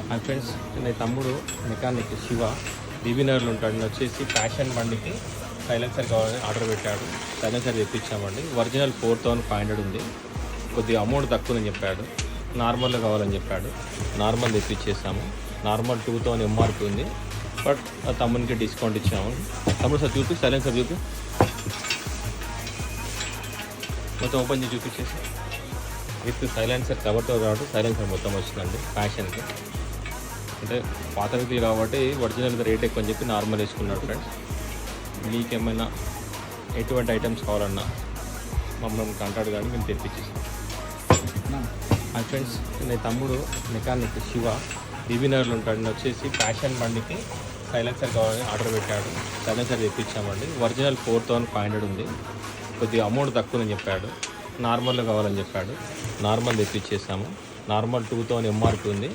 Hi friends, నా తమ్ముడు mechanic Shiva బీబీనగర్లో ఉంటాడు. నేను వచ్చేసి ప్యాషన్ బండికి సైలెన్సర్ కావాలని ఆర్డర్ పెట్టాడు. సైలెన్సర్ తెప్పించామండి. ఒరిజినల్ 4500 ఉంది. కొద్దిగా అమౌంట్ తక్కువని చెప్పాడు. నార్మల్గా కావాలని చెప్పాడు. నార్మల్ తెప్పించేసాము. నార్మల్ 2000 ఎంఆర్పి ఉంది. బట్ ఆ తమ్మునికి డిస్కౌంట్ ఇచ్చాము. తమ్ముడు సార్ చూపి, సైలెన్సర్ చూపి, మొత్తం ఓపెన్ చేసి చూపించేసి విత్ సైలెన్సర్ కవర్తో కాబట్టి సైలెన్సర్ మొత్తం వచ్చిందండి. ప్యాషన్కి అంటే పాతది కాబట్టి ఒరిజినల్ రేట్ ఎక్కువ అని చెప్పి నార్మల్ వేసుకున్నాడు. ఫ్రెండ్స్, మీకేమైనా ఎటువంటి ఐటమ్స్ కావాలన్నా మమ్మల్ని కాంటాక్ట్ కానీ మేము తెప్పించేస్తాం. హాయ్ ఫ్రెండ్స్, నా తమ్ముడు మెకానిక్ శివ బీబీనగర్లో ఉంటాడు. నేను వచ్చేసి ప్యాషన్ బండికి సైలెన్సర్ కావాలని ఆర్డర్ పెట్టాడు. సైలెన్సర్ తెప్పించామండి. ఒరిజినల్ 4500 ఉంది. కొద్దిగా అమౌంట్ తక్కువని చెప్పాడు. నార్మల్గా కావాలని చెప్పాడు. నార్మల్ తెప్పించేసాము. నార్మల్ 2000 ఎంఆర్పి ఉంది.